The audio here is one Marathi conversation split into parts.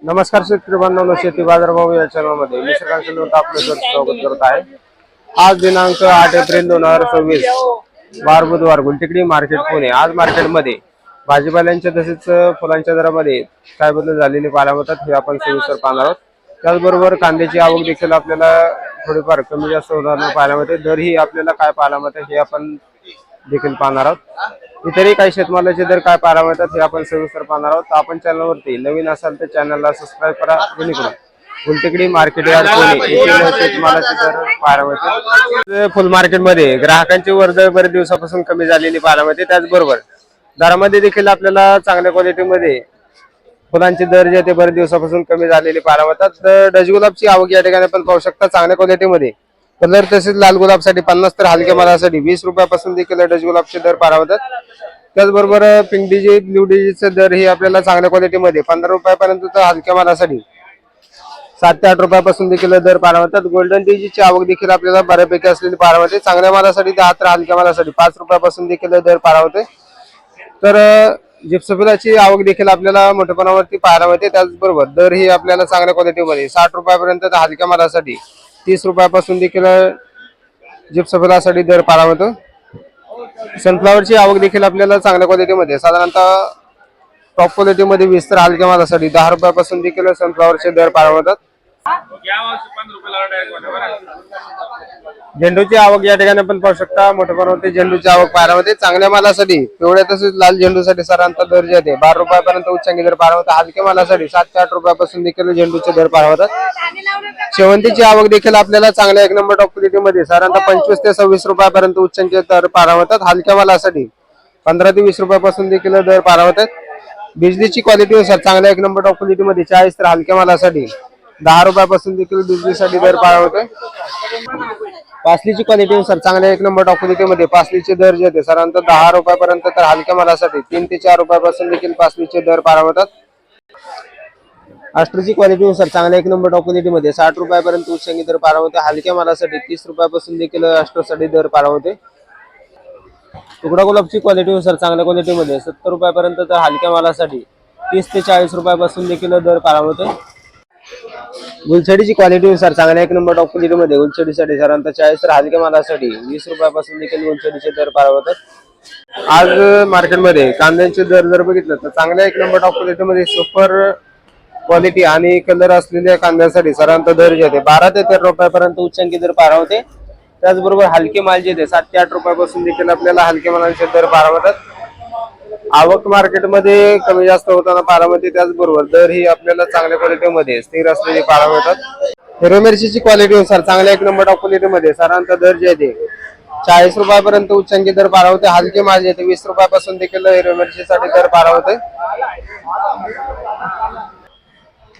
नमस्कार शेतकरी बांधवांनो, शेती बाजारभाव या चॅनलमध्ये मी श्रीकांत शिंदे आपले स्वागत करत आहे। आज दिनांक 8 एप्रिल 2026 वार बुधवार, गुलटेकडी मार्केट पुणे। आज मार्केटमध्ये भाजीपाल्यांच्या तसेच फुलांच्या दरामध्ये काय बदल झालेले पाहायला मिळतात हे आपण सविस्तर पाहणार आहोत। त्याचबरोबर कांद्याची आवक देखील आपल्याला थोडीफार कमी जास्त होताना पाहायला मिळते। दरही आपल्याला काय पाहायला मिळते हे आपण देखील पाहणार आहोत। इतरही काही शेतमालाचे दर काय पाहायला मिळतात हे आपण सविस्तर पाहणार आहोत। आपण चॅनलवरती नवीन असाल तर चॅनलला सबस्क्राईब करा, जेणेकरून गुलटेकडी मार्केट यार्ड पुणे येथील शेतमालाचे दर पाहायला मिळतात। फुल मार्केटमध्ये ग्राहकांची वर्दळ बरेच दिवसापासून कमी झालेली पाहायला मिळते। त्याचबरोबर दरामध्ये देखील आपल्याला चांगल्या क्वालिटीमध्ये फुलांचे दर जे ते बरेच दिवसापासून कमी झालेले पाहायला मिळतात। तर डचगुलाबची आवक या ठिकाणी आपण पाहू शकता चांगल्या क्वालिटीमध्ये। कलर तसेच लाल गुलाबसाठी 50 तर हलक्या मालासाठी 20 रुपयापासून देखील डचगुलाबचे दर पाहायला मिळतात। त्याचबरोबर पिंक डिजिट, ब्लू डिजिटचे दर ही आपल्याला चांगल्या क्वालिटीमध्ये 15 रुपयापर्यंत तर हलक्या मालासाठी 7 ते 8 रुपयापासून देखील दर पाहायला मिळतात। गोल्डन डिजिटची आवक देखील आपल्याला बऱ्यापैकी असलेली पाहायला मिळते। चांगल्या मालासाठी 10 तर हलक्या मालासाठी 5 रुपयापासून देखील दर पाहायला मिळते। तर जिप्सफिलाची आवक देखील आपल्याला मोठ्या प्रमाणावरती पाहायला मिळते। त्याचबरोबर दर ही आपल्याला चांगल्या क्वालिटीमध्ये 60 रुपयापर्यंत तर हलक्या मालासाठी 30 रुपयापासून देखील जिप्सफिलासाठी दर पाहायला मिळतो। सनफ्लावरची आवक देखील आपल्याला चांगल्या क्वालिटीमध्ये साधारणतः टॉप क्वालिटीमध्ये 20 तर हलक्या मालासाठी 10 रुपयापासून देखील सनफ्लावरचे दर पाहायला मिळतात। झेंडूची आवक या ठिकाणी आपण पाहू शकता मोठ्या प्रमाणात झेंडूची आवक पाहायला मिळते। चांगल्या मालासाठी पिवळ्या तसेच लाल झेंडूसाठी साधारणतः दर जे आहे 12 रुपयापर्यंत उच्चांकी दर पाहायला मिळतात। हलक्या मालासाठी 7 ते 8 रुपयापासून देखील झेंडूचे दर पाहायला मिळतात। शेवंतीची आवक देखील आपल्याला चांगल्या एक नंबर टॉप क्वालिटीमध्ये साधारणतः 25 ते 26 रुपयापर्यंत उच्चांकी दर पाहायला मिळतात। हलक्या मालासाठी 15 ते 20 रुपयापासून देखील दर पाहायला मिळतात। बिजलीची क्वालिटीनुसार चांगल्या एक नंबर टॉप क्वालिटीमध्ये 40 तर हलक्या मालासाठी 10 रुपयापासून देखील बिजलीसाठी दर पाहायला मिळतो। पासलीची क्वालिटीनुसार चांगल्या एक नंबर टॉप क्वालिटीमध्ये पासलीचे दर जे आहेत साधारणतः 10 रुपयापर्यंत तर हलक्या मालासाठी 3 ते 4 रुपयापासून देखील पासलीचे दर पाहायला मिळतात। अस्टरची क्वालिटीनुसार चांगल्या एक नंबर टॉप क्वालिटीमध्ये 60 रुपयापर्यंत उच्चांकी दर पाहायला मिळते। हलक्या मालासाठी 30 रुपयापासून देखील अस्टरसाठी दर पाहायला मिळते। तुकडा गुलाबची क्वालिटीनुसार चांगल्या क्वालिटीमध्ये 70 रुपयापर्यंत तर हलक्या मालासाठी 30 ते 40 रुपयापासून देखील दर पाहायला मिळतो। गुलछडीची क्वालिटीनुसार चांगल्या एक नंबर टॉप क्वालिटीमध्ये गुलछडीसाठी साधारणतः 40 तर हलक्या मालासाठी 20 रुपयापासून देखील गुलछडीचे दर पाहायला मिळतात। आज मार्केटमध्ये कांद्यांचे दर जर बघितलं तर चांगल्या एक नंबर टॉप क्वालिटीमध्ये सुपर क्वालिटी आणि कलर असलेल्या कांद्यासाठी साधारणतः दर जे आहे 12 ते 13 रुपयापर्यंत उच्चांकी दर पाहायला मिळते। त्याचबरोबर हलके माल जे 7 ते 8 रुपयापासून देखील आपल्याला हलके मालांचे दर पाहायला मिळतात। आवक मार्केटमध्ये कमी जास्त होताना पाहायला मिळते। त्याचबरोबर दर ही आपल्याला चांगल्या क्वालिटीमध्ये स्थिर असलेली पाहायला मिळतात। हिरवी मिरचीची क्वालिटीनुसार चांगल्या एक नंबर टॉप क्वालिटीमध्ये साधारणतः दर जे आहे 40 रुपयापर्यंत उच्चांकी दर पाहायला मिळते। हलके माल जे 20 रुपयापासून देखील हिरवी मिरचीसाठी दर पाहायला मिळते।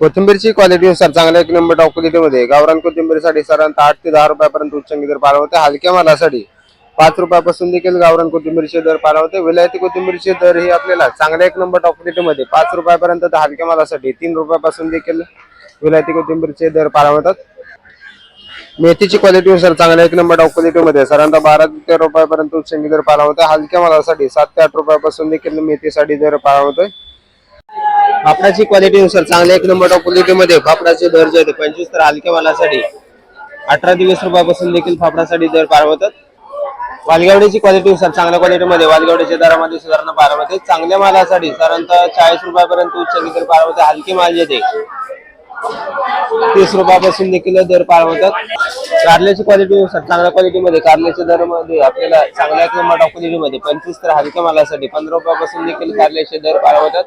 कोथिंबीरची क्वालिटीनुसार चांगल्या एक नंबर टॉप क्वालिटीमध्ये गावरान कोथिंबीरसाठी साधारणतः 8 ते 10 रुपयापर्यंत उच्चांकी दर पाहायला मिळते। हलक्या मालासाठी 5 रुपयापासून देखील गावरान कोथिंबीरचे दर पाहायला मिळते। विलायती कोथिंबीरचे दर ही आपल्याला चांगल्या एक नंबर टॉप क्वालिटीमध्ये 5 रुपयापर्यंत तर हलक्या मालासाठी 3 रुपयापासून देखील विलायती कोथिंबीरचे दर पाहायला मिळतात। मेथीची क्वालिटीनुसार चांगल्या एक नंबर टॉप क्वालिटीमध्ये साधारणतः 12 ते 13 रुपयापर्यंत उच्चांकी दर पाहायला मिळते। हलक्या मालासाठी 7 ते 8 रुपयापासून देखील मेथीसाठी दर पाहायला मिळतोय। फाफडाची क्वालिटीनुसार चांगल्या एक नंबर टॉप क्वालिटीमध्ये फाफडाचे दर जे आहेत 25 तर हलक्या मालासाठी 18 ते 20 रुपयापासून देखील फाफडासाठी दर पाहायला मिळतात। वालगवडीची क्वालिटीनुसार चांगल्या क्वालिटीमध्ये वालगवडीच्या दरामध्ये सुधारणा पाहायला मिळते। चांगल्या मालासाठी साधारणतः 40 रुपयापर्यंत उच्चांकी दर पाहायला मिळते। हलके माल जे 30 रुपयापासून देखील दर पाहायला मिळतात। कारल्याची क्वालिटीनुसार चांगल्या क्वालिटीमध्ये कारल्याच्या दरामध्ये आपल्याला चांगल्या एक नंबर टॉप क्वालिटीमध्ये 25 तर हलक्या मालासाठी 15 रुपयापासून देखील कारल्याचे दर पाहायला मिळतात।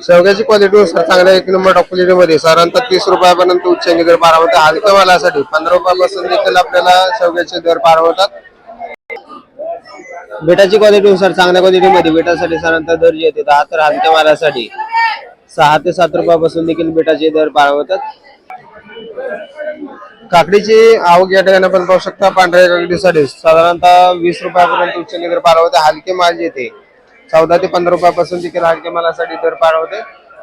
शेवग्याची क्वालिटीनुसार चांगल्या एक नंबर टॉप क्वालिटीमध्ये साधारणतः 30 रुपयापर्यंत उच्चांकी दर पाहायला मिळते। हलक्या मालासाठी 15 रुपयापासून देखील आपल्याला शेवग्याचे दर पाहायला मिळतात। बेटाची क्वालिटीनुसार चांगल्या क्वालिटीमध्ये बेटासाठी साधारणतः दर जे 10 तर हलक्या मालासाठी 6 ते 7 रुपयापासून देखील बेटाचे दर पाहायला मिळतात। काकडीची आवक या ठिकाणी आपण पाहू शकता। पांढऱ्या काकडीसाठी साधारणतः 20 रुपयापर्यंत उच्चांकी दर पाहायला मिळते। हलके माल जे 14 ते 15 रुपयापासून देखील हलक्या मालासाठी दर पाहायला मिळते।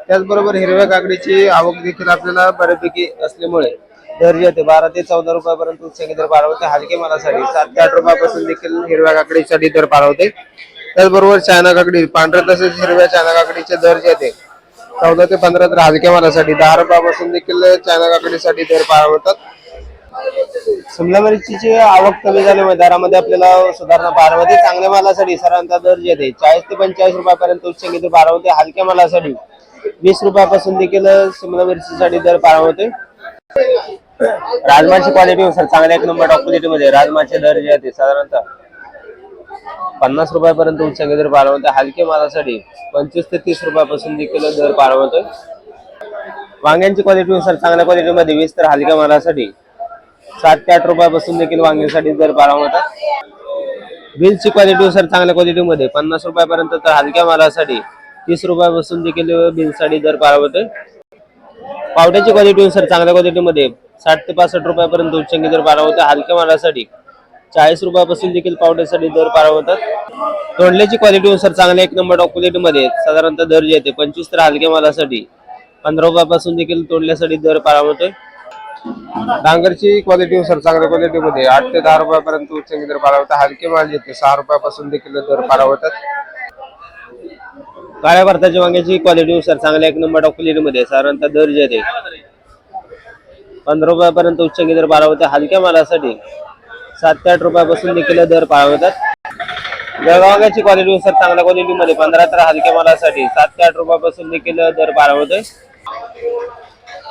त्याचबरोबर हिरव्या काकडीची आवक देखील आपल्याला बऱ्यापैकी असल्यामुळे दर जे 12 ते 14 रुपयापर्यंत उच्चांकी दर पाहायला मिळते। हलके मालासाठी 7 ते 8 रुपयापासून देखील हिरव्या काकडीसाठी दर पाहायला मिळते। त्याचबरोबर चायना काकडी पांढऱ्या तसेच हिरव्या चायना काकडीचे दर जे 14 ते 15 तर हलक्या मालासाठी 10 रुपयापासून देखील चायना काकडीसाठी दर पाहायला मिळतात. शिमला मिरचीची आवक कमी झाल्यामुळे दरामध्ये आपल्याला सुधारणा पाहायला मिळते. चांगल्या मालासाठी साधारणतः दर जे आहे 40 ते 45 रुपयापर्यंत उच्चांकी दर पाहायला मिळते. हलक्या मालासाठी 20 रुपयापासून देखील शिमला मिरचीसाठी दर पाहायला मिळते. राजमाची क्वालिटी नुसार चांगल्या एक नंबर टॉप क्वालिटी मध्ये राजमाचे दर जे आहे साधारणतः 50 रुपयापर्यंत उच्चांकी दर पाहायला मिळते. हलक्या मालासाठी 25 ते 30 रुपयापासून देखील दर पाहायला मिळतोय. वांग्यांची क्वालिटी नुसार चांगल्या क्वालिटीमध्ये 20 तर हलक्या मालासाठी 7 ते 8 रुपयापासून देखील वांग्यासाठी दर पाहायला मिळतात. बिलची क्वालिटी नुसार चांगल्या क्वालिटीमध्ये 50 रुपयापर्यंत तर हलक्या मालासाठी 30 रुपयापासून देखील बिलसाठी दर पाहायला मिळतोय. पावट्याची क्वालिटी नुसार चांगल्या क्वालिटीमध्ये 60 ते 65 रुपयापर्यंत उच्चांकी दर पाहायला मिळतात. हलक्या मालासाठी 40 रुपयापासून देखील पावट्यासाठी दर पाहायला मिळतात. तोंडल्याची क्वालिटी नुसार चांगल्या एक नंबर टॉप क्वालिटीमध्ये साधारणतः दर जे येते 25 तर हलक्या मालासाठी 15 रुपयापासून देखील तोंडल्यासाठी दर पाहायला मिळतोय. डांगरची क्वालिटी नुसार चांगल्या क्वालिटीमध्ये 8 ते 10 रुपयापर्यंत उच्चांकी दर पाहायला मिळतात. हलके माल येते 6 रुपयापासून देखील दर पाहायला मिळतात. काळ्या भारताच्या वांग्याची क्वालिटी नुसार चांगल्या एक नंबर टॉप क्वालिटीमध्ये साधारणतः दर जे येते 15 रुपयापर्यंत उच्चांकी दर पाहायला मिळतात. हलक्या मालासाठी 7 ते 8 रुपयापासून देखील दर पाहायला मिळतात. जळगावची क्वालिटी नुसार चांगल्या क्वालिटीमध्ये 15 तर हलक्या मालासाठी 7 ते 8 रुपयापासून देखील दर पाहायला मिळतोय.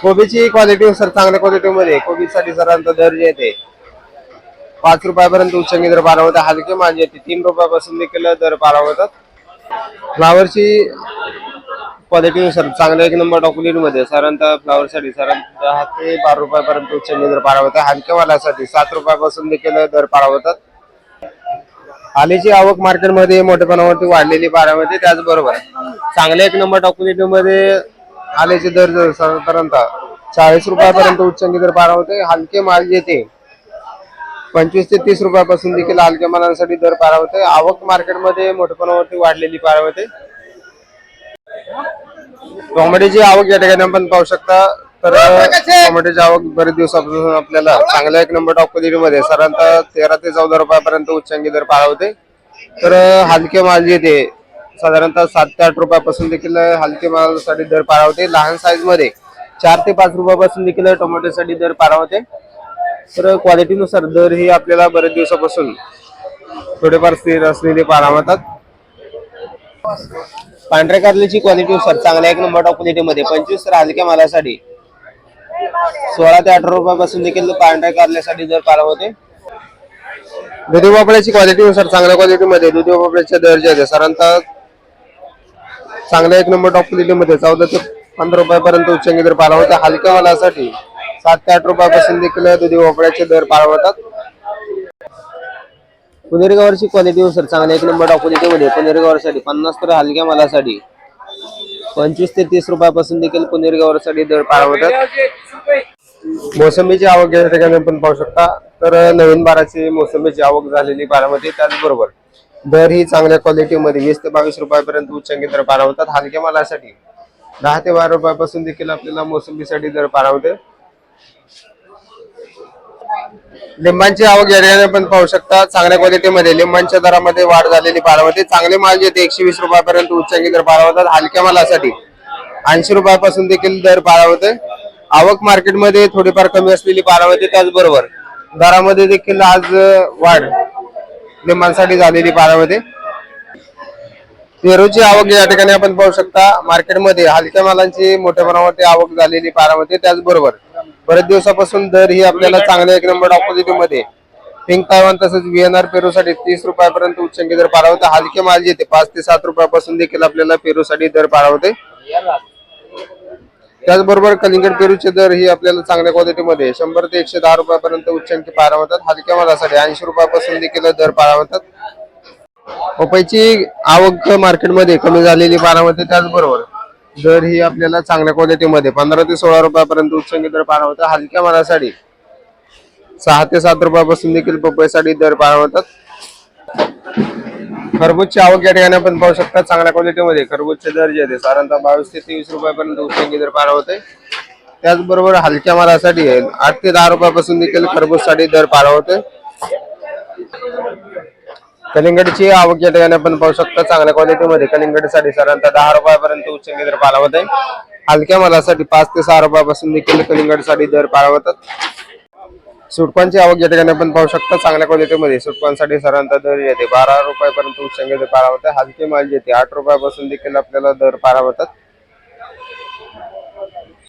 कोबीची क्वालिटी नुसार चांगल्या क्वालिटीमध्ये कोबीसाठी साधारणतः दर जे येते 5 रुपयापर्यंत उच्चांकी दर पाहायला मिळतात. हलके माल जे 3 रुपयापासून देखील दर पाहायला मिळतात. फ्लावरची क्वालिटी नुसार चांगल्या एक नंबर टॉप क्वालिटीमध्ये साधारणतः फ्लावरसाठी साधारणतः 10 ते 12 रुपयापर्यंत उच्चांकी दर पाहायला मिळतात. हलक्या मालासाठी 7 रुपयापासून देखील दर पाहायला मिळतात. आलेची आवक मार्केटमध्ये मोठ्या प्रमाणावरती वाढलेली पाहायला मिळते. त्याचबरोबर चांगल्या एक नंबर टॉप क्वालिटीमध्ये आलेचे दर साधारणतः 40 रुपयापर्यंत उच्चांकी दर पाहायला मिळते. हलके माल येते 25 ते 30 रुपयापासून देखील हलक्या मालांसाठी दर पाहायला मिळते. आवक मार्केटमध्ये मोठ्या प्रमाणावरती वाढलेली पाहायला मिळते. टोमॅटोची आवक या ठिकाणी आपण पाहू शकता. तर टोमॅटोची आवक बरेच दिवसापासून आपल्याला चांगल्या एक नंबर टॉप क्वालिटीमध्ये साधारणतः 13 ते 14 रुपयापर्यंत उच्चांकी दर पाहायला होते. तर हलके माल येते साधारणतः 7 ते 8 रुपयापासून देखील हलके मालासाठी दर पाहायला होते. लहान साईज मध्ये 4 ते 5 रुपयापासून देखील टोमॅटोसाठी दर पाहायला होते. तर क्वालिटीनुसार दर ही आपल्याला बरेच दिवसापासून थोडेफार स्थिर असलेले पाहायला मिळतात. पांढऱ्या कारल्याची क्वालिटी नुसार चांगल्या एक नंबर टॉप क्वालिटीमध्ये 25 तर हलक्या मालासाठी 16 ते 18 रुपयापासून देखील पांढऱ्या कारल्यासाठी दर पाहायला होते. दुधी भोपळ्याची क्वालिटी नुसार चांगल्या क्वालिटीमध्ये दुधी भोपळ्याचे दर जे आहे साधारणतः चांगल्या एक नंबर टॉप क्वालिटीमध्ये 14 ते 15 रुपयापर्यंत उच्चांकी दर पाहायला होते. हलक्या मालासाठी 7 ते 8 रुपयापासून देखील दुधी भोपळ्याचे दर पाहायला होतात. पुनेरगावची क्वालिटी नुसार चांगल्या एक नंबर टॉप क्वालिटीमध्ये पुनेरगावसाठी 50 तर हलक्या मालासाठी 25 ते 30 रुपयापासून देखील पुनेरगावसाठी दर पाहायला होतात. मोसंबीची आवक या ठिकाणी आपण पाहू शकता. तर नवीन बाराची मोसंबीची आवक झालेली पाहायला मिळते. त्याचबरोबर दर ही चांगल्या क्वालिटीमध्ये 20 ते 22 रुपयापर्यंत उच्चांकी दर पाहायला होतात. हलक्या मालासाठी 10 ते 12 रुपयापासून देखील आपल्याला मोसंबीसाठी दर पाहायला होते. लिंबांची आवक या ठिकाणी आपण पाहू शकता. चांगल्या क्वालिटीमध्ये लिंबांच्या दरामध्ये वाढ झालेली पाहायला मिळते. चांगले माल जे 120 रुपयापर्यंत उच्चांकी दर पाहायला होतात. हलक्या मालासाठी 80 रुपयापासून देखील दर पाहायला होते. आवक मार्केटमध्ये थोडीफार कमी असलेली पाहायला मिळते. त्याचबरोबर दरामध्ये देखील आज वाढ लिंबांसाठी झालेली पाहायला मिळते. पेरूची आवक या ठिकाणी आपण पाहू शकता. मार्केटमध्ये हलक्या मालांची मोठ्या प्रमाणावरती आवक झालेली पाहायला मिळते. त्याचबरोबर बरेच दिवसापासून दर ही आपल्याला चांगल्या एक नंबर टॉप क्वालिटीमध्ये पिंक तायवान तसंच व्हीएनआर पेरूसाठी 30 रुपयापर्यंत उच्चांकी दर पाहायला होते. हलके माल येते 5 ते 7 रुपयापासून देखील आपल्याला पेरूसाठी दर पाहायला होते. त्याचबरोबर कलिंगड पेरूचे दर ही आपल्याला चांगल्या क्वालिटीमध्ये 100 ते 110 रुपयापर्यंत उच्चांकी पाहायला होतात. हलक्या मालासाठी 80 रुपयापासून देखील दर पाहायला होतात. पपईची आवक मार्केटमध्ये कमी झालेली पाहायला मिळते. त्याचबरोबर दर ही आपल्याला चांगल्या क्वालिटीमध्ये 15 ते 16 रुपयापर्यंत उच्चांकी दर पाहायला होता. हलक्या मालासाठी 6 ते 7 रुपयापासून देखील पपईसाठी दर पाहायला होतात. खरबूजची आवक या ठिकाणी आपण पाहू शकता. चांगल्या क्वालिटीमध्ये खरबूजचे दर जे आहेत साधारणतः 22 ते 23 रुपयापर्यंत उच्चांकी दर पाहायला होते. त्याचबरोबर हलक्या मालासाठी 8 ते 10 रुपयापासून देखील खरबूजसाठी दर पाहायला होते. कलिंगडची आवक या ठिकाणी आपण पाहू शकता चांगल्या क्वालिटीमध्ये कलिंगडसाठी साधारणतः 10 रुपयापर्यंत उच्चंगी दर पाळावत आहे. हलक्या मालासाठी 5 ते 6 रुपयापासून देखील कलिंगडसाठी दर पाळावतात. सुटपांची आवक या ठिकाणी आपण पाहू शकता चांगल्या क्वालिटीमध्ये सुटपांसाठी साधारणतः दर येते 12 रुपयापर्यंत उच्चंगी दर पाळावत आहे. हलके माल येते 8 रुपयापासून देखील आपल्याला दर पाळावतात.